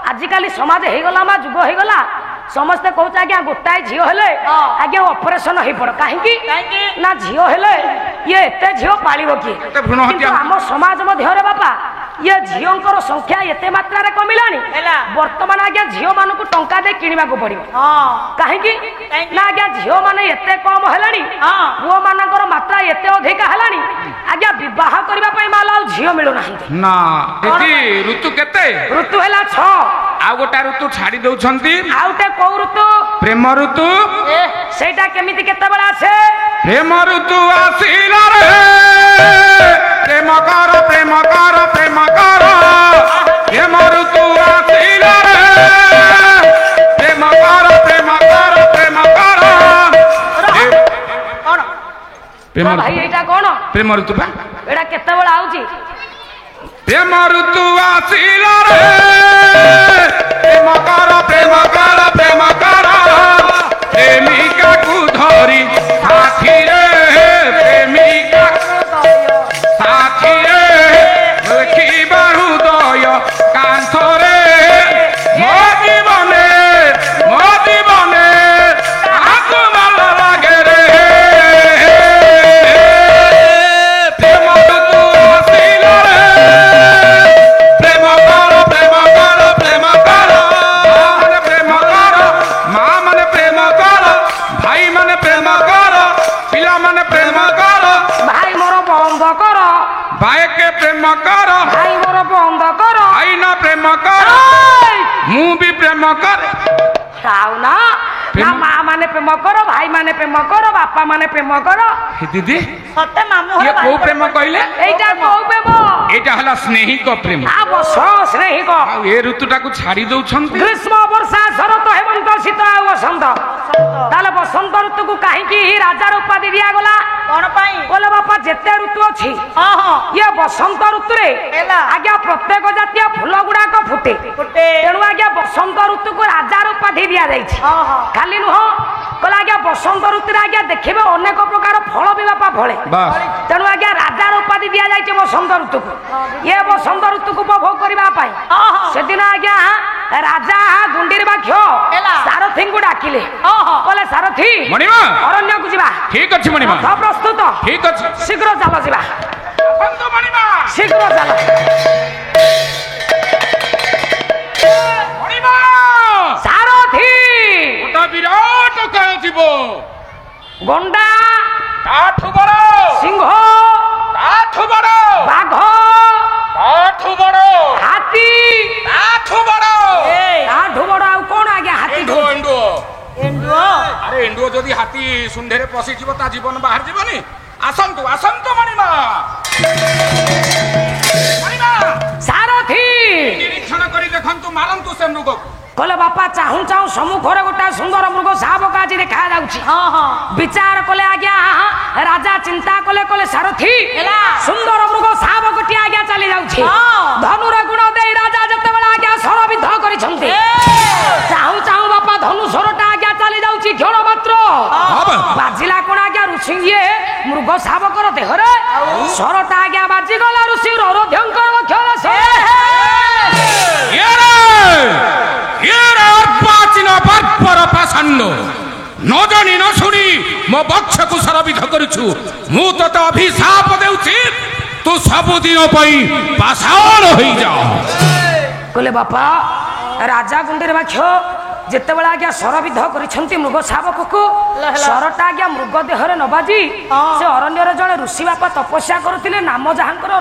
आजिकाली समाज हेगला मा जुग हेगला समस्ते कहते आज्ञा गोटाए झील हेले आज्ञा ऑपरेशन हो पड़ कहीं ना झील हेले ये एते झील पालिब किए आम समाज मध्य बापा ये झीओंकर संख्या एते मात्रा रे कमिलानी वर्तमान आज्ञा झीओ मानकु टंका दे किनिबा को पड़िबो काहेकि ना आज्ञा झीओ माने एते कम हेलानी पुओ मानकर मात्रा एते अधिक हेलानी आज्ञा विवाह करबा पई माला झीओ मिलु नाहंती ना एती ऋतु केते ऋतु हेला 6 आ गोटा ऋतु छाड़ी दउछंती आउटे को ऋतु प्रेम ऋतु सेटा केमिति केते बेला आसे प्रेम ऋतु आसीला रे प्रेम कर प्रेम कर प्रेम कर प्रेम ऋतु आसीला रे प्रेम कर प्रेम कर प्रेम कर कोन प्रेम भाई एटा कोन प्रेम ऋतु बा एटा केते बेला आउची प्रेम ऋतु आसीला रे प्रेम कर प्रेम कर प्रेम कर प्रेमिका को धरी साथी रे प्रेमिका साथी रे देखिबा हृदय कांथरे मो जीवने आको माल लागे रे प्रेम ऋतु आसीला रे प्रेम कर प्रेम कर प्रेम कर प्रेम कर माँ माने प्रेम कर भाई माने प्रेम कर पिला माने प्रेम कर भाई मोर बंद कर भाई के प्रेम कर भाई मोर बंद कर भाई ना प्रेम कर मु भी प्रेम कर खाऊ ना ना माँ माने प्रेम करो भाई माने प्रेम करो बापा माने प्रेम करो दीदी सत्य मामू ये को प्रेम कहले एटा को प्रेम एटा हला स्नेहिक प्रेम आ बस स्नेहिक आ ए ऋतुटा को छाड़ी दउछंती ग्रीष्म वर्षा शरत हेमंत शीत आ वसंत ताले बसंत ऋतु को काहे की राजा उपाधि दिया गला कोन पई बोले बापा जेते ऋतु अछि ये बसंत ऋतु रे आज्ञा प्रत्येक जातीय फूल गुडा को फुटे तेणु आज्ञा बसंत ऋतु को राजा उपाधि दिया जाइछि खाली नुह कहला आज्ञा बसंत ऋतु रे आज्ञा देखिबे अनेक प्रकार फल भी बापा फळे तेणु आज्ञा राजा उपाधि दिया जाइछि बसंत ऋतु को ये बसंत ऋतु को उपभोग करबा पई सेदिन आज्ञा राजा गुंडीर बाख्य सारथी को डाकिले कहले सारथी मणिमा अरण्य को जिबा ठीक अछि मणिमा सब प्रस्तुत ठीक अछि शीघ्र चलो जिबा बंद मणिमा शीघ्र चलो मणिमा सारथी ओटा विराट काय जीवो गंडा काठु बड़ सिंह काठु बड़ बाघ काठु बड़ हाथी काठु बड़ काठु बड़ आ कोन आज्ञा हाथी एंडुओ अरे एंडुओ जदि हाथी सुंढेरे पसी जीव ता जीवन बाहर जीवनी आसंतु आसंतु मणिमा मणिमा सारथी निरीक्षण करी देखंतु मारंतु से मृग कहले बापा चाहू चाहू सम्मुखरे गोटा सुंदर मृग शावक आज देखा जाउछि विचार कले आज्ञा राजा चिंता कले कले सारथी सुंदर मृग शावकटी आज्ञा चली जाउछि धनुर गुण दे राजा जते बेला आज्ञा सर विध करिसंती चाहू चाहू बापा धनु सरटा आज्ञा चली जाउछि क्षण मात्र बाजिला कोन आज्ञा ऋषि ये मृग शावकर देहरे सरटा आज्ञा बाजी गला ऋषि रौरध्यंकर वक्षरे न जानी न शुणी मो बक्ष को सरविध करुछु मु तते अभिशाप देउछि तू सबुदिन पई पाषाण होई जा कहले बापा राजा गुंडीर बाक्ष जेते बेला आज्ञा सरविध करिसंती मृग शावक को सरटा आज्ञा मृग देहरे न बाजी से अरण्य रे जणे ऋषि बापा तपस्या करथिले नाम जहांकर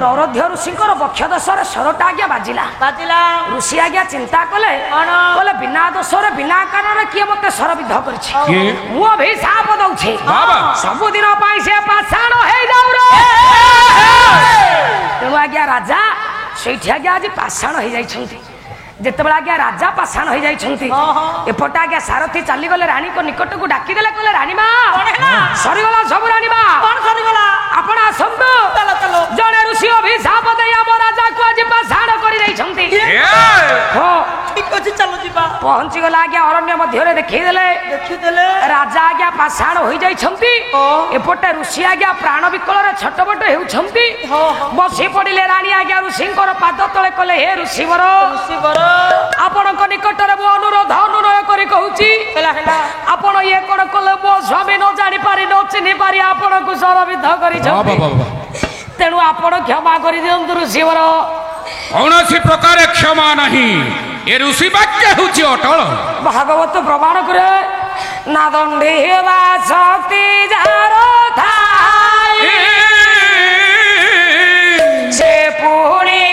रौरध्य ऋषिंकर बक्ष दशरे सरटा आज्ञा बाजिला ऋषि आज्ञा चिंता कले कहले बिना दोषरे बिना कारण किए मते सरविध करछि मु अभिशाप दउछि सब दिन पाई से पाषाण हे जाऊ रे तेणु आज्ञा राजा सेठी आज्ञा आज पाषाण हो जाइछंती जेतेबेला आज्ञा राजा पाषाण हो जाइछंती एपटा आज्ञा सारथी चली गले रानी को निकट को डाकी देले कहले रानी मां सरीगला सब रानी मां कोन सरीगला आपण आसंतु चलो चलो जणे ऋषि अभिशाप दे हम राजा को आज पाषाण करि जाइछंती हो ठीक अछि चलो जिबा पहुंची गला आज्ञा अरण्य मध्य देखीदेले राजा आज्ञा पाषाण हो जाइछंती एपटे ऋषि आज्ञा प्राण विकल छटपट हेउछंती बसी पड़िले रानी आज्ञा ऋषिंकर पाद तले कले हे ऋषिवर आपणक निकटरे मो अनुरोध अनुनय करी कहूची आपण ये कोन कले मो स्वामी न जानि पारि न चिन्हि पारि आपणक सरविध करी तेणु आपण क्षमा करी दियंतु ऋषिवर कौनसी प्रकार क्षमा नहीं ए ऋषि वाक्य होची अटल भागवत प्रमाण करे ना दंडे हेवा शक्ति जारो थाई से पुणी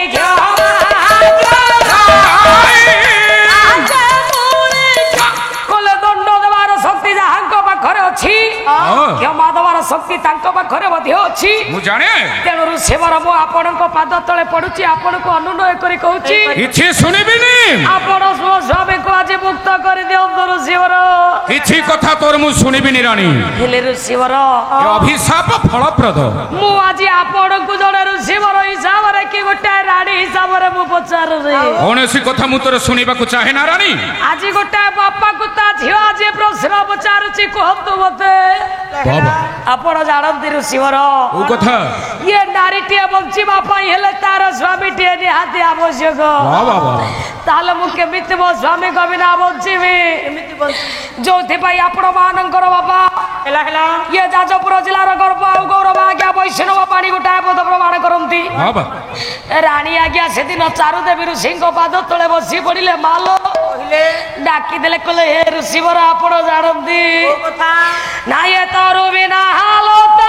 कले दंड देवार शक्ति जहां पाखरे अच्छी क्षमा देवार शक्ति पाखरे अच्छी मु जाने तेणु ऋषिवर मु आपणक पाद तले पड़ुची आपणक अनुनय करी कहूची किछि सुनिबिनी आपण स्व स्वामी को आज मुक्त कर दियंतु ऋषिवर किछि कथा तोर मु सुनिबिनी रानी हेले ऋषिवर ए अभिशाप फलप्रद मु आज आपणक जड़े ऋषिवर हिसाब रे कि गोटे रानी हिसाब रे मु पचार रे कौनसी कथा मु तोर सुनिबा को चाहे ना रानी आज गोटे बापा को ता झियो आज प्रश्न पचारुची कहतु मते बाबा आपण जानती ऋषिवर ओ कथा ये नारीटिए बंचिबा पई हेले तार स्वामीटिए निहाती आवश्यक बाबा बाबा ताले मु केमिति मो स्वामी को बिना बंचिबी जोथि पई आपण मानकर बाबा ये जाजपुर जिलार गर्व आ गौरव आज्ञा वैष्णव पाणी गोटाए पद प्रमाण करती बाबा रानी आज्ञा से दिन चारुदेवी ऋषि पाद तले बसी पड़िले मालो डाकी देले कहले हे ऋषिवर आपण जानती ना ये तारो बिना हालत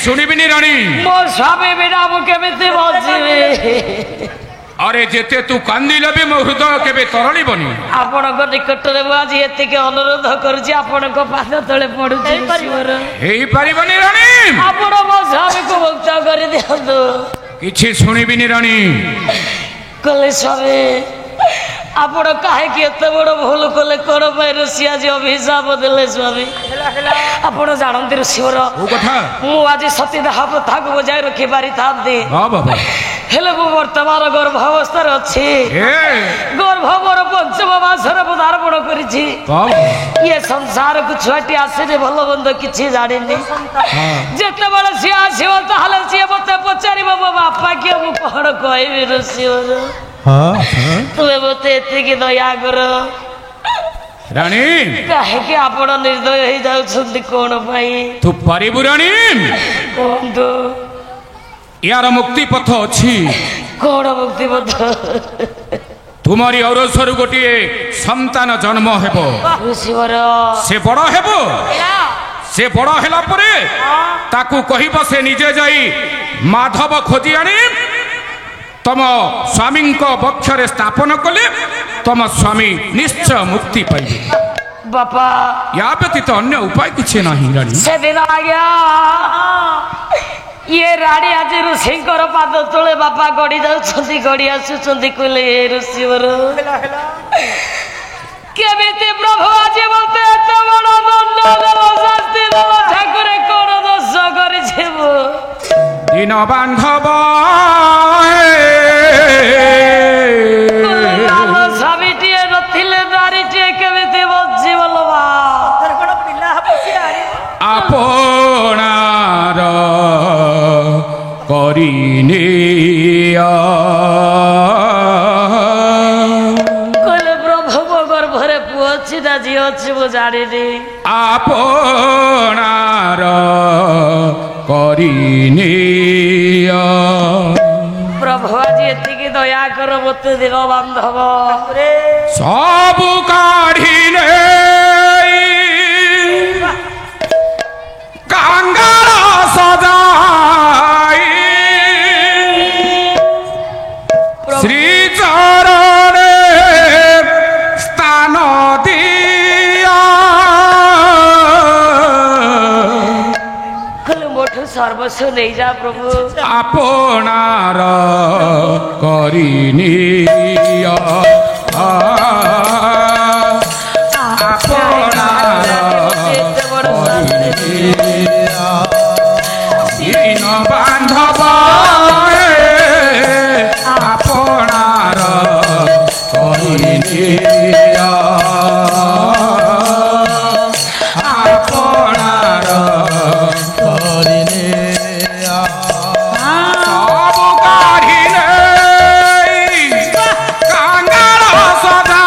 सुनिबिनी रानी मो स्वामी बिना मु केमिति बचिबे अरे जेते तू कांदिले भी मो हृदय केबे तरली बनी आपनक निकट रे आज एतिके अनुरोध करछि आपनक पाद तळे पडुछि हेई परिबनी रानी आपण मो स्वामी को मुक्त करि दियंतु किछि सुनिबिनी रानी कले स्वामी आपण काहे कि एते बड़ भूल कले कोन पाई ऋषि आज अभिशाप देले स्वामी आपण जानନ୍ତି ऋषिवर ओ कथा मु आज सतीदाह प्रथा को बजाय रखि पारि थांती हां बाबा हेले मु वर्तमान गर्भावस्था रे अछि गर्भ मोर पंचम मासर पदार्पण करिछि ये संसार को छुआटी आसे जे भलो बंद किछि जानिनी जेते बेले से आसीबो ताहले से मते पचारिबो मो बापा के मु कोन कहबी ऋषिवर तुमे मते एतिकी दया करो रानी काहे कि आपण निर्दय हो जाउछंती कोन भाई तू परिबु रानी कोंदो यार मुक्ति पथ अच्छी कौन मुक्ति पथ तुमरी औरसरु गोटे संतान जन्म हेब ऋषिवर से बड़ हेब से बड़ हेला परे ताकू कहिब से निजे जाई माधव खोजी आनी तम स्वामी बक्षरे स्थापन कले तम स्वामी निश्चय मुक्ति पाइबे बापा या व्यतीत अन्य उपाय किसी नहीं रानी से दिन आ गया ये राणी आज ऋषि पाद तले बापा गड़ी जाऊँ गड़ी आसुँच कहले ऋषिवर केमिति प्रभु आज मत एत बड़ दंड देव शास्ति देव ठाकुर कौन दोष कर दिन बांधव स्वामीटे नथिले नारीटे केमिति बची बोलवा आपणार करिनिया कहले प्रभु मो गर्भरे पुଅ ଅଛି ନା ଝିଅ ଅଛି ମୁଁ ଜାଣିନି आपणार करिनिया प्रभु आज एतिकी दया कर मते दिन बांधव सब काढ़िले कांगाल सजाई श्री चरणे स्थान दिया कहले मोठू सर्वस्व नहीं जा प्रभु आपणार करिनिया दिन बांधव आपणार करिनिया आपणार करिनिया सब काढ़िले कांगाल सदा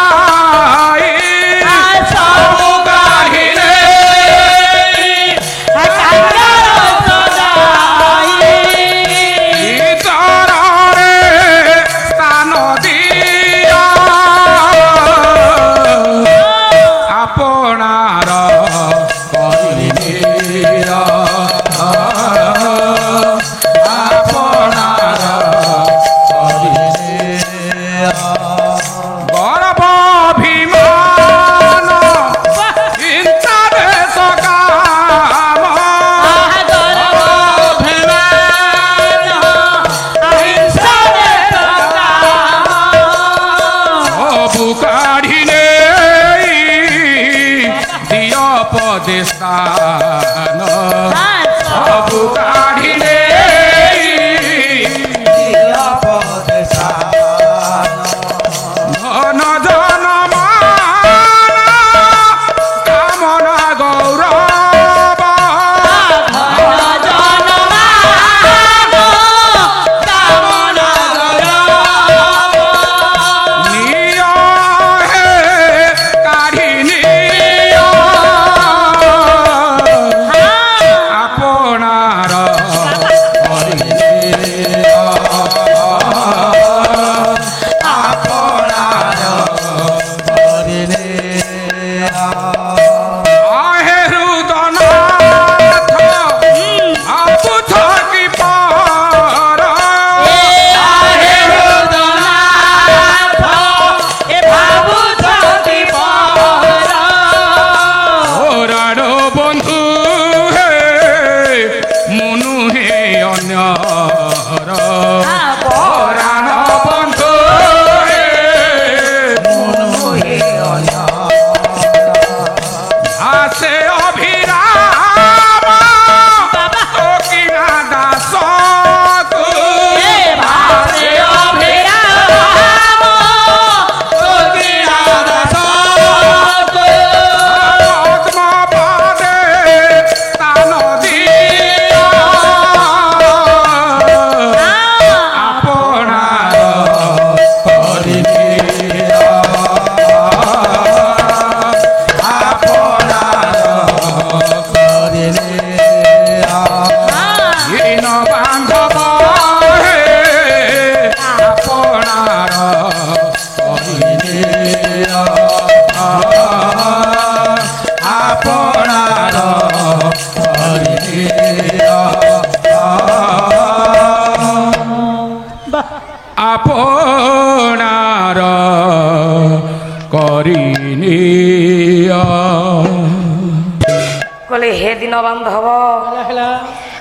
ବାନ୍ଧବ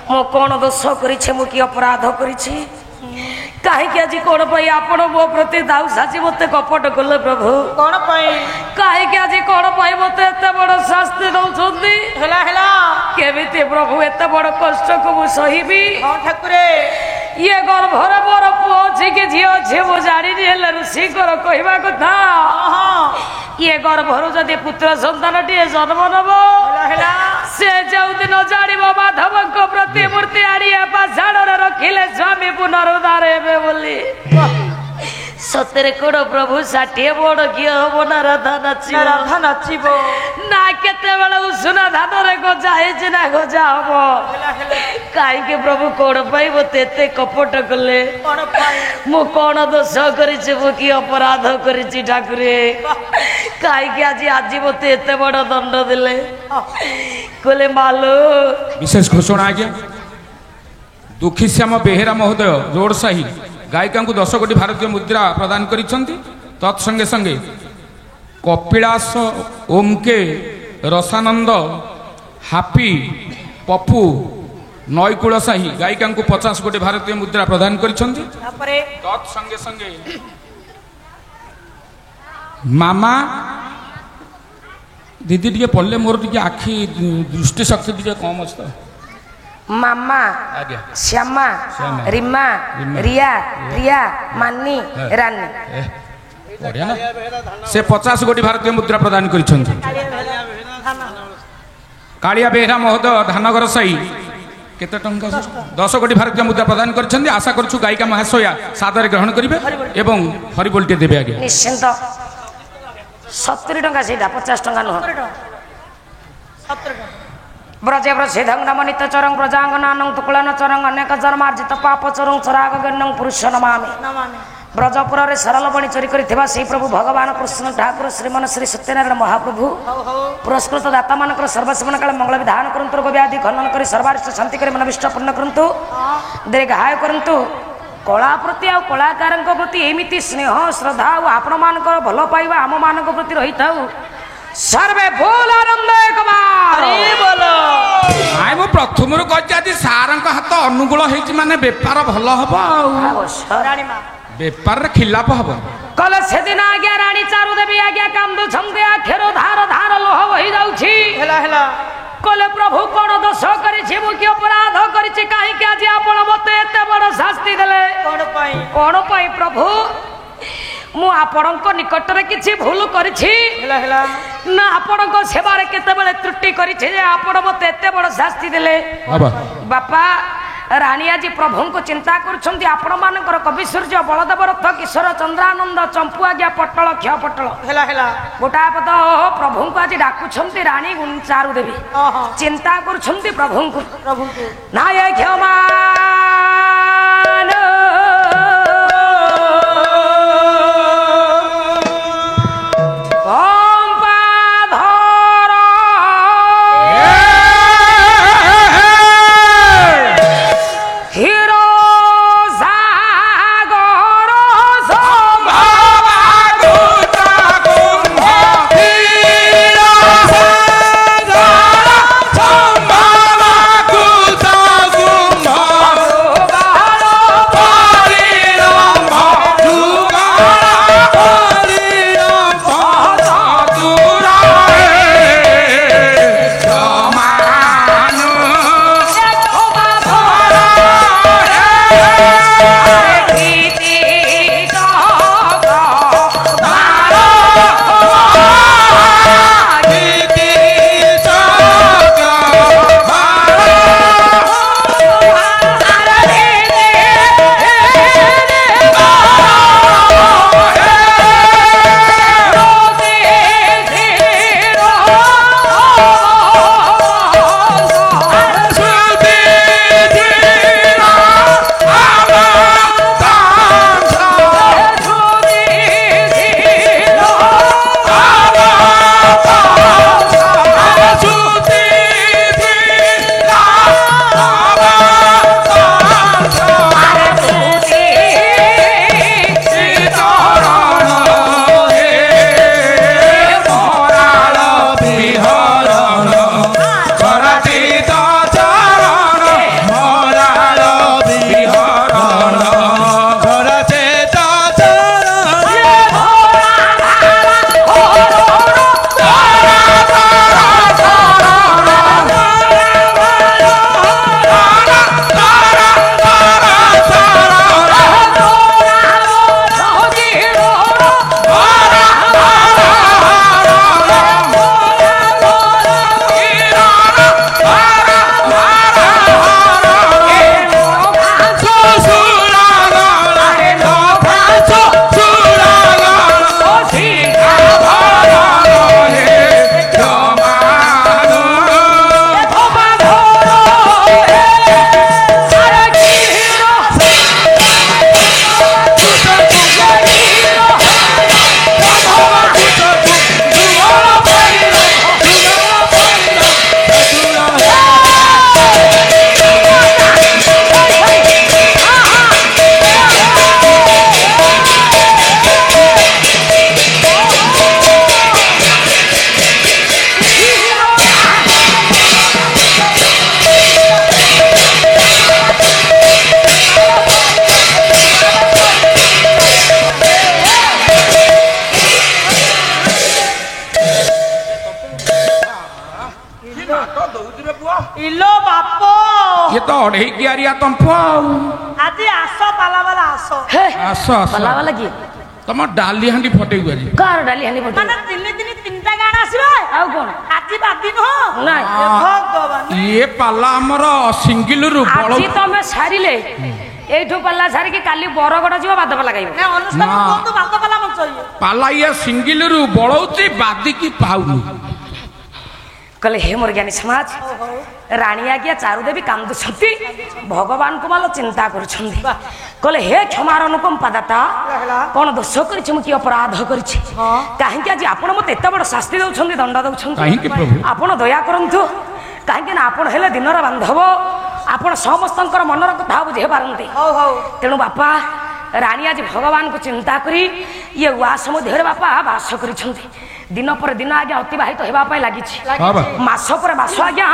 ମୁଁ କଣ ଦୋଷ କରିଛି ମୁଁ କି ଅପରାଧ କରିଛି କାହିଁକି ଆଜି କଣ ପାଇଁ ଆପଣ ମୋ ପ୍ରତି ଦାଉ ସାଜି ମତେ କପଟ କଲେ ପ୍ରଭୁ କଣ ପାଇଁ କାହିଁକି ଆଜି କଣ ପାଇଁ ମତେ ଏତେ ବଡ ଶାସ୍ତି ଦଉଛନ୍ତି କେମିତି ପ୍ରଭୁ ଏତେ ବଡ କଷ୍ଟକୁ ମୁଁ ସହିବି ଠାକୁରେ ଇଏ ଗର୍ଭରେ ମୋର ପୁଅ ଅଛି କି ଝିଅ ଅଛି ମୁଁ ଜାଣିନି ହେଲେ ଋଷିଙ୍କର କହିବା କଥା ଇଏ ଗର୍ଭରୁ ଯଦି ପୁତ୍ର ସନ୍ତାନଟିଏ ଜନ୍ମ ନବ ସେ ଯୋଉଦିନ ଜାଣିବ ମାଧବଙ୍କ ପ୍ରତିମୂର୍ତ୍ତି ଆଣି ପାଷାଣରେ ରଖିଲେ ସ୍ୱାମୀ ପୁନରୁଦ୍ଧାର ହେବେ ବୋଲି ସତରେ କଣ ପ୍ରଭୁ 60 ବଡ କିଏ ହବ ନା ରାଧା ନାଚିବ ନା କେତେବେଳେ ଉଷୁନା ଧାନରେ ଗଜା ହେଇଛି ନା ଗଜା ହବ କାହିଁକି ପ୍ରଭୁ କଣ ପାଇଁ ମତେ ଏତେ କପଟ କଲେ ମୁଁ କଣ ଦୋଷ କରିଛି ମୁଁ କି ଅପରାଧ କରିଛି ଠାକୁରେ କାହିଁକି ଆଜି ମତେ ଏତେ ବଡ ଦଣ୍ଡ ଦେଲେ କହିଲେ ମାଲୋ विशेष घोषणा आज्ञा दुखी श्याम बेहेरा महोदय रोड साही गायिका 10 कोटी भारतीय मुद्रा प्रदान करिसेंती तत्संगे संगे कपिलास ओमके रसानंद हापी पप्पू नईकूल साही गायिका 50 कोटी भारतीय मुद्रा प्रदान करिसेंती तत्संगे संगे मामा दीदी टिके पढ़ले मोर टिके आखि दृष्टि शक्ति टिके कम अछि तो मामा श्यामा रीमा रिया प्रिया मानी रानी बढ़िया ना से 50 कोटी भारतीय मुद्रा प्रदान करिसेंती कालिया बेहरा महोदय धानगर साई केते टंका 10 कोटी भारतीय मुद्रा प्रदान करिसेंती आशा करछु गायिका महाशया सादर ग्रहण करिवे एवं हरिबोलटे देबे आगे निश्चिंत 70 टंका सेटा 50 टंका नुह ब्रजे ब्रजेधं नमनित चरं ब्रजांगनानं तुकुलन चरं अनेक जन्मार्जित पाप चरं चराग गण्यं पुरुष नमामि ब्रजपुर रे सरल बणी चोरी करिथिबा सेही प्रभु भगवान कृष्ण ठाकुर श्रीमन श्री सत्यनारायण महाप्रभु पुरस्कृत दाता मानकर सर्वसेवन काल मंगल विधान करंतु रोग व्याधि खंडन करी सर्वारिष्ट शांति करी मन विष्ट पूर्ण करंतु दीर्घाय करंतु कला प्रति आ कलाकार प्रति एमिति स्नेह श्रद्धा और आपण मानकर भल पाइबा आम मानक प्रति रही थाउ सर्वे बोल आनंद एक बार बोलो आय मो प्रथम रु कहछि सारंक हाथ अनुकूल हेछि माने व्यापार भल हबो व्यापार रे खिलाफ हबो कल से दिन आज्ञा रानी चारु देवी आज्ञा कांदु छंदे आखेरो धार धार लोह वही जाउछि कले प्रभु कौन दोष करिछि मु कि अपराध करिछि काहे कि आज आपण मते एते बड़ शास्ति देले कोन पई प्रभु मु आपणक निकट रे किछि भूल करिछि ना आपणक सेवा रे केते बेले त्रुटि करिछि जे आपण मते एते बड़ शास्ति देले बापा रानी आज प्रभु को चिंता करुछंती आपण मानकर कवि सूर्य बलदेव रथ किशोर चंद्रानंद चंपू आज्ञा पटल क्ष पटल गोटा पद प्रभु को आज डाकुछंती रानी चारु देवी चिंता करुछंती प्रभु को नाय क्षमान ये तो अढ़ई कियारिया तंफु আজি আস পালা বালা আস हे आस आस पल्ला वाला की तुम डाली हांडी फटे हुआ जी कार डाली हानी पड़ती মানে দিনে দিনে তিনটা গান আসবে आउ कौन আজি বাদি নহ নাই ভগবান ये पाला आमर सिंगिल रु बड़ আজি তমে সারিলে এইঠু পাল্লা সারিকি কালি বরগড় ଯିବ ବାଦ ପାଲା ଗାଇବ না অনুষ্ঠান না। বন্ধু বাদ পালা মঞ্চ ইয়ে पाला ये सिंगिल रु बड़ौती बादी की पाउनु କହିଲେ ହେ ମୋର ଜ୍ଞାନୀ ସମାଜ ରାଣୀ ଆଜ୍ଞା ଚାରୁଦେବୀ କାନ୍ଦୁଛନ୍ତି ଭଗବାନଙ୍କୁ ମାଲ ଚିନ୍ତା କରୁଛନ୍ତି କହିଲେ ହେ କ୍ଷମାର ଅନୁପମ ପାଦାତା କଣ ଦୋଷ କରିଛି ମୁଁ କି ଅପରାଧ କରିଛି କାହିଁକି ଆଜି ଆପଣ ମତେ ଏତେ ବଡ଼ ଶାସ୍ତି ଦେଉଛନ୍ତି ଦଣ୍ଡ ଦେଉଛନ୍ତି କାହିଁକି ପ୍ରଭୁ? ଆପଣ ଦୟା କରନ୍ତୁ କାହିଁକି ନା ଆପଣ ହେଲେ ଦିନର ବାନ୍ଧବ ଆପଣ ସମସ୍ତଙ୍କର ମନର କଥା ବୁଝେଇ ପାରନ୍ତି ହଉ ହଉ ତେଣୁ ବାପା ରାଣୀ ଆଜି ଭଗବାନଙ୍କୁ ଚିନ୍ତା କରି ଇଏ ଉଆସ ମଧ୍ୟରେ ବାପା ବାସ କରିଛନ୍ତି ଦିନ ପରେ ଦିନ ଆଜ୍ଞା ଅତିବାହିତ ହେବା ପାଇଁ ଲାଗିଛି ହଁ ବା। ମାସ ପରେ ମାସ ଆଜ୍ଞା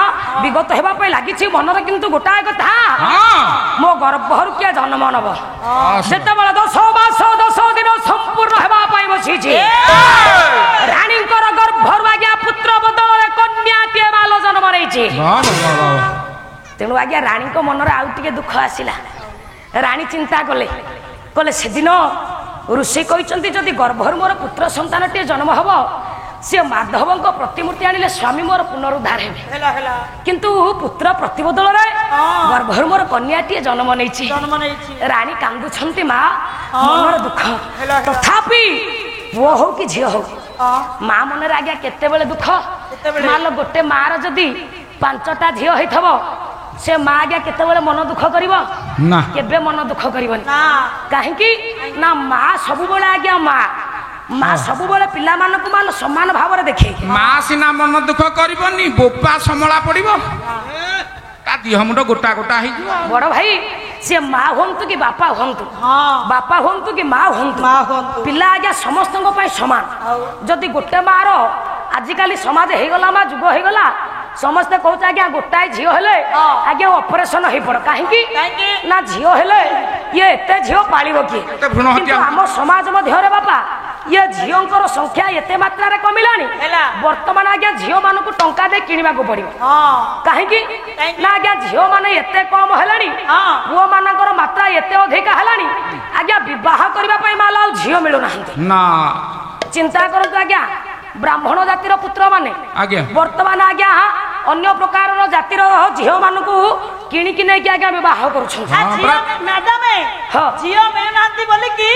ବିଗତ ହେବା ପାଇଁ ଲାଗିଛି ମନରେ କିନ୍ତୁ ଗୋଟାଏ କଥା ହଁ ମୋ ଗର୍ଭରୁ କିଏ ଜନ୍ମ ନବ ଯେତେବେଳେ 10 ମାସ 10 ଦିନ ସମ୍ପୂର୍ଣ୍ଣ ହେବା ପାଇଁ ବସିଛି ରାଣୀଙ୍କର ଗର୍ଭରୁ ଆଜ୍ଞା ପୁତ୍ର ବଦଳରେ କନ୍ୟାଟିଏ ବାଲ ଜନ୍ମ ନେଇଛି वाह वाह वाह ତେଣୁ ଆଜ୍ଞା ରାଣୀଙ୍କ ମନରେ ଆଉ ଟିକେ ଦୁଃଖ ଆସିଲା ରାଣୀ ଚିନ୍ତା କଲେ କହିଲେ ସେଦିନ ଋଷି କହିଛନ୍ତି ଯଦି ଗର୍ଭରୁ ମୋର ପୁତ୍ର ସନ୍ତାନଟିଏ ଜନ୍ମ ହେବ ସେ ମାଧବଙ୍କ ପ୍ରତିମୂର୍ତ୍ତି ଆଣିଲେ ସ୍ୱାମୀ ମୋର ପୁନରୁଦ୍ଧାର ହେବେ ହେଲା ହେଲା କିନ୍ତୁ ପୁତ୍ର ପ୍ରତିବଦଳରେ ଗର୍ଭରୁ ମୋର କନ୍ୟାଟିଏ ଜନ୍ମ ନେଇଛି জন্ম নেইছি ରାଣୀ କାନ୍ଦୁଛନ୍ତି ମା ମନର ଦୁଃଖ ହେଲା। ତଥାପି ପୁଅ ହଉ କି ଝିଅ ହଉ হ্যাঁ ମା ମନରେ ଆଜ୍ଞା କେତେବେଳେ ଦୁଃଖ କେତେବେଳେ? ମାଲ ଗୋଟେ ମାର ଯଦି 5ଟା ଝିଅ ହେଇଥିବ ସେ ମା ଆଜ୍ଞା କେତେବେଳେ ମନ ଦୁଃଖ କରିବ ନା କେବେ ମନ ଦୁଃଖ କରିବନି না କାହିଁକି ନା ମା ସବୁବେଳେ ଆଜ୍ଞା ମା ସବୁବେଳେ ପିଲାମାନଙ୍କୁ ମାନ ସମାନ ଭାବରେ ଦେଖେ ମା ସିନା ମନ ଦୁଃଖ କରିବନି ବୋପା ସମଳା ପଡିବ ତା ଦିହ ମୁଣ୍ଡ ଗୋଟା ଗୋଟା ହେଇଯିବ ବଡ ଭାଇ ସେ ମା ହୁଅନ୍ତୁ କି ବାପା ହୁଅନ୍ତୁ হ্যাঁ ବାପା ହୁଅନ୍ତୁ କି ମା ହୁଅନ୍ତୁ মা হন্তু ପିଲା ଆଜ୍ଞା ସମସ୍ତଙ୍କ ପାଇଁ ସମାନ ଯଦି ଗୋଟେ ମାର ଆଜିକାଲି ସମାଜ ହେଇଗଲା ମା ଯୁଗ ହେଇଗଲା ସମସ୍ତେ କହୁଛି ଆଜ୍ଞା ଗୋଟାଏ ଝିଅ ହେଲେ ଆଜ୍ଞା ଅପରେସନ ହେଇପଡ କାହିଁକି କାହିଁକି? ନା ଝିଅ ହେଲେ ଇଏ ଏତେ ଝିଅ ପାଳିବ କିଏ ଏତେ ଭ୍ରୂଣ ହତ୍ୟା କିନ୍ତୁ ଆମ ସମାଜ ମଧ୍ୟରେ ବାପା ଇଏ ଝିଅଙ୍କର ସଂଖ୍ୟା ଏତେ ମାତ୍ରାରେ କମିଲାଣି ହେଲା। ବର୍ତ୍ତମାନ ଆଜ୍ଞା ଝିଅ ମାନଙ୍କୁ ଟଙ୍କା ଦେଇ କିଣିବାକୁ ପଡିବ হ্যাঁ କାହିଁକି କାହିଁକି? ନା ଆଜ୍ଞା ଝିଅ ମାନେ ଏତେ କମ ହେଲାଣି ହଁ। ପୁଅ ମାନଙ୍କର ମାତ୍ରା ଏତେ ଅଧିକା ହେଲାଣି ଆଜ୍ଞା ବିବାହ କରିବା ପାଇଁ ମାଲ ଆଉ ଝିଅ ମିଳୁନାହାନ୍ତି ନା ଚିନ୍ତା କରନ୍ତୁ ଆଜ୍ଞା ବ୍ରାହ୍ମଣ ଜାତିର ପୁତ୍ର ମାନେ ଆଜ୍ଞା ବର୍ତ୍ତମାନ ଆଜ୍ଞା ଅନ୍ୟ ପ୍ରକାରର ଜାତିର ଝିଅ ମାନଙ୍କୁ କିଣିକି ନେଇକି ଆଜ୍ଞା ବିବାହ କରୁଛନ୍ତି ହଁ, ଝିଅ ମ୍ୟାଡାମ ହଁ। ଝିଅ ମିଳୁନାହାନ୍ତି ବୋଲିକି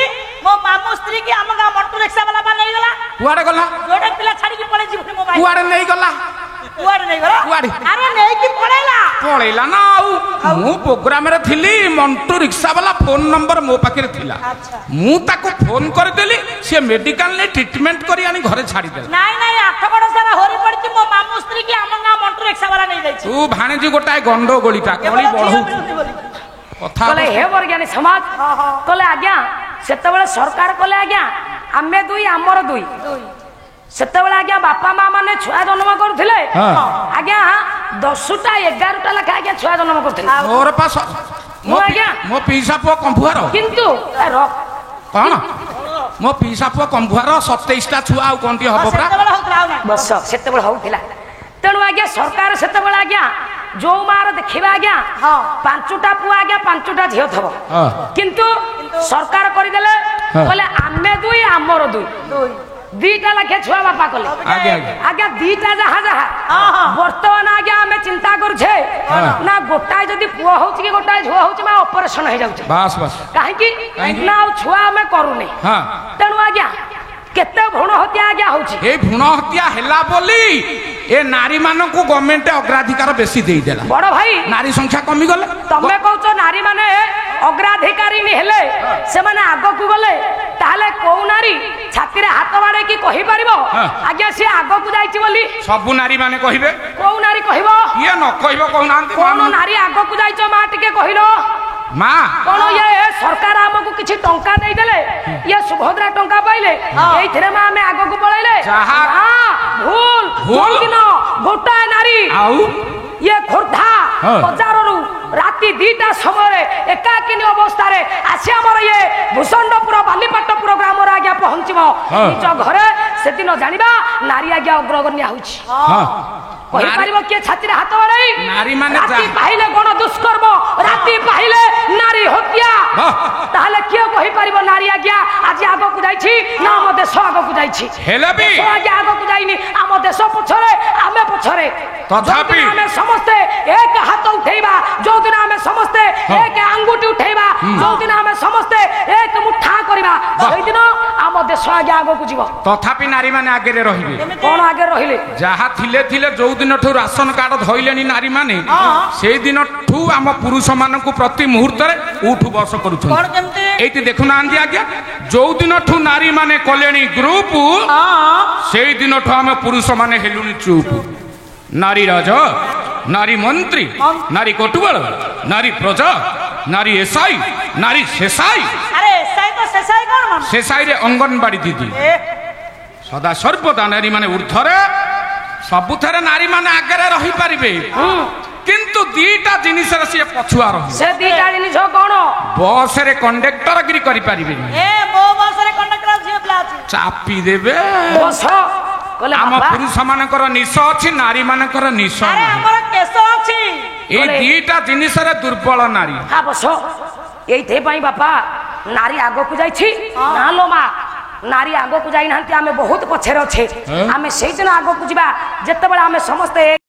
ମୋ ମାମୁଁ ସ୍ତ୍ରୀ କି ଆମ ଗାଁ ମଟୁ ରିକ୍ସା ବାଲା ପା ନେଇଗଲା କୁଆଡେ ଗଲା ଯୋଡ଼େ ପିଲା ଛାଡିକି ପଳେଇ ଯିବୁନି ମୋ ଭାଇ କୁଆଡେ ନେଇଗଲା କୁଆଡେ ନେଇଗଲା କୁଆଡେ? ଆରେ ନେଇକି ପଳେଇଲା ପଳେଇଲା ନା ଆଉ ମୁଁ ପ୍ରୋଗ୍ରାମରେ ଥିଲି ମଣ୍ଟୁ ରିକ୍ସା ବାଲା ଫୋନ ନମ୍ବର ମୋ ପାଖରେ ଥିଲା ଆଚ୍ଛା। ମୁଁ ତାକୁ ଫୋନ କରିଦେଲି ସେ ମେଡିକାଲରେ ଟ୍ରିଟମେଣ୍ଟ କରି ଆଣି ଘରେ ଛାଡ଼ିଦେଲା ନାଇଁ ନାଇଁ ଆଠଗଡ ସାରା ହରି ପଡିଛି ମୋ ମାମୁଁ ସ୍ତ୍ରୀ କି ଆମ ଗାଁ ମଟୁ ରିକ୍ସା ବାଲା ନେଇଯାଇଛି ତୁ ଭାଣିଜି ଗୋଟାଏ ଗଣ୍ଡଗୋଳିଟା କେବଳ କଳି ଝିଅ ବଢଉ ମିଳୁନି ବୋଲି କଥା କହିଲେ ହେ ବୈଜ୍ଞାନିକ ସମାଜ ହଁ, ହଁ। କହିଲେ ଆଜ୍ଞା ସେତେବେଳେ ସରକାର କହିଲେ ଆଜ୍ଞା ଆମେ ଦୁଇ ଆମର ଦୁଇ ସେତେବେଳେ ଆଜ୍ଞା ବାପା ମା ମାନେ ଛୁଆ ଜନ୍ମ କରୁଥିଲେ ହଁ। ଆଜ୍ଞା 10ଟା 11ଟା ଲେଖା ଆଜ୍ଞା ଛୁଆ ଜନ୍ମ କରୁଥିଲେ ମୋର ପା ମୁଁ ଆଜ୍ଞା। ମୋ ପିଇସା ପୁଅ କମ୍ଭୁଆର କିନ୍ତୁ କଣ ମୋ ପିଇସା ପୁଅ କମ୍ଭୁଆର 27ଟା ଛୁଆ ଆଉ କଣ ଟିକେ ହବ ପରା ସେତେବେଳେ ହଉଥିଲା ଆଉ ନାହିଁ ବସ ସେତେବେଳେ ହଉଥିଲା ତେଣୁ ଆଜ୍ଞା ସରକାର ସେତେବେଳେ ଆଜ୍ଞା ଯୋଉ ମାର ଦେଖିବା ଆଜ୍ଞା ହଁ। 5ଟା ପୁଅ ଆଜ୍ଞା 5ଟା ଝିଅ ଥବ ହଁ। କିନ୍ତୁ ସରକାର କରିଦେଲେ ହଁ। କହିଲେ ଆମେ ଦୁଇ ଆମର ଦୁଇ ଦୁଇ 2ଟା ଲେଖେ ଛୁଆ ବାପା କଲେ ଆଜ୍ଞା ଆଜ୍ଞା ଆଜ୍ଞା 2ଟା ଯାହା ଯାହା ହଁ, ହଁ। ବର୍ତ୍ତମାନ ଆଜ୍ଞା ଆମେ ଚିନ୍ତା କରୁଛେ ହଁ। ନା ଗୋଟାଏ ଯଦି ପୁଅ ହଉଛି କି ଗୋଟାଏ ଝିଅ ହଉଛି ମା ଅପରେସନ ହେଇଯାଉଛି ବାସ୍ ବାସ୍ କାହିଁକି କାହିଁକି? ନା ଆଉ ଛୁଆ ଆମେ କରୁନି ହଁ ତେଣୁ ଆଜ୍ଞା କେତେ ଭ୍ରୂଣ ହତ୍ୟା ଆଜ୍ଞା ହଉଛି এই ভ্রূণ হত্যা হেলা বলি এ নারী মানুষ গভর্নমেন্ট অগ্রাধিকার বেশি দেইদেলা বড় ভাই নারী সংখ্যা কমি গলে ତମେ କହୁଛ ନାରୀ ମାନେ ଅଗ୍ରାଧିକାରୀ ହେଲେ ସେମାନେ ଆଗକୁ ଗଲେ ତାହେଲେ କୋଉ ନାରୀ ଛାତିରେ ହାତ ବାଡ଼େଇକି କହିପାରିବ ହଁ। ଆଜ୍ଞା ସିଏ ଆଗକୁ ଯାଇଛି ବୋଲି সবু নারী মানে কহিবে କୋଉ নাରୀ କହିବ ইয়ে ন কহিব কহুনাহান্তি কোন নারী ଆଗକୁ ଯାଇଛ ମା ଟିକେ କହିଲ মা କଣ ଇଏ ସରକାର ଆମକୁ କିଛି ଟଙ୍କା ଦେଇଦେଲେ ଇଏ ସୁଭଦ୍ରା ଟଙ୍କା ପାଇଲେ ଏଇଥିରେ ମା ଆମେ ଆଗକୁ ପଳେଇଲେ ଯାହା- ନା, ଭୁଲ ଭୁଲ। ଦିନ ଗୋଟାଏ ନାରୀ আউ ଇଏ ଖୋର୍ଦ୍ଧା ହଁ। ବଜାରରୁ ରାତି 2ଟା ସମୟରେ ଏକାକିନୀ ଅବସ୍ଥାରେ ଆସି ଆମର ଇଏ ଭୂଷଣ୍ଡପୁର ବାଲିପାଟପୁର ଗ୍ରାମରେ ଆଜ୍ଞା ପହଞ୍ଚିବ ହଁ। ନିଜ ଘରେ ସେଦିନ ଜାଣିବା ନାରୀ ଆଜ୍ଞା ଅଗ୍ରଗଣ୍ୟା ହଉଛି হ্যাঁ କହିପାରିବ କିଏ ଛାତିରେ ହାତ ବାଡ଼େଇ ନାରୀ ମାନେ ରାତି ଯା- ପାହିଲେ ଗଣ ଦୁଷ୍କର୍ମ ଯାଇଛି ହେଲେ ବି ଦେଶ ଆଗେ ଆଗକୁ ଯାଇନି ଆମ ଦେଶ ପଛରେ ଆମେ ପଛରେ ତଥାପି ଯୋଉଦିନ ଆମେ ସମସ୍ତେ ଏକ ହାତ ଉଠେଇବା ଯୋଉଦିନ ଆମେ ସମସ୍ତେ ଏକ ଆଙ୍ଗୁଠି ଉଠେଇବା ଯୋଉଦିନ ଆମେ ସମସ୍ତେ ଏକ ମୁଠା କରିବା ସେଇଦିନ ଆମ ଦେଶ ଆଗେ ଆଗକୁ ଯିବ ତଥାପି ନାରୀମାନେ ଆଗରେ ରହିବେ କଣ ଆଗରେ ରହିଲେ ଯାହା ଥିଲେ ଥିଲେ ଯୋଉ ଦିନଠୁ ରାସନ କାର୍ଡ ଧଇଲେଣି ନାରୀମାନେ ସେଇ ଦିନଠୁ ଆମ ପୁରୁଷ ମାନଙ୍କୁ ପ୍ରତି ମୁହୂର୍ତ୍ତରେ ଉଠୁ ବସ କରୁଛନ୍ତି କଣ କେମିତି ଏଇଠି ଦେଖୁନାହାନ୍ତି ଆଜ୍ଞା ଯୋଉ ଦିନଠୁ ନାରୀମାନେ କଲେଣି ଗ୍ରୁପ ସେଇ ଦିନଠୁ ଆମେ ପୁରୁଷ ମାନେ ହେଲୁଣି ଚୁପ ନାରୀ ରାଜା ନାରୀ ମନ୍ତ୍ରୀ ନାରୀ କୋଟୁବଳ ନାରୀ ପ୍ରଜା ନାରୀ ଏସାଇ ନାରୀ ଶେଷାଇ ଆରେ ଏସାଇ ତ ଶେଷାଇ କଣ ମାମୁଁ ଶେଷାଇରେ ଅଙ୍ଗନବାଡି ଦିଦି ସଦା ସର୍ବଦା ନାରୀ ମାନେ ଉର୍ଦ୍ଧ୍ୱରେ ସବୁଥିରେ ନାରୀ ମାନେ ଆଗରେ ରହିପାରିବେ କିନ୍ତୁ ଦିଟା ଜିନିଷରେ ସିଏ ପଛୁଆ ରହିବେ ସେ ଦିଟା ଜିନିଷ କଣ ବସରେ କଣ୍ଡକ୍ଟର ଗିରି କରିପାରିବେନି ଏ ମୋ ବସରେ କଣ୍ଡକ୍ଟର ଝିଅ ପିଲା ଅଛି ଚାପି ଦେବେ ବସ କହିଲେ ଆମ ବାବା ପୁରୁଷ ମାନଙ୍କର ନିଶ ଅଛି ନାରୀ ମାନଙ୍କର ନିଶ ଆରେ ନାହିଁ ଆମର କେଶ ଅଛି ଏଇ ଦିଟା ଜିନିଷରେ ଦୁର୍ବଳ ନାରୀ ହଁ ବସ ଏଇଥିପାଇଁ ବାପା ନାରୀ ଆଗକୁ ଯାଇଛି ନା ଲୋ ମା ନାରୀ ଆଗକୁ ଯାଇନାହାନ୍ତି ଆମେ ବହୁତ ପଛରେ ଅଛେ ଆମେ ସେଇଦିନ ଆଗକୁ ଯିବା ଯେତେବେଳେ ଆମେ ସମସ୍ତେ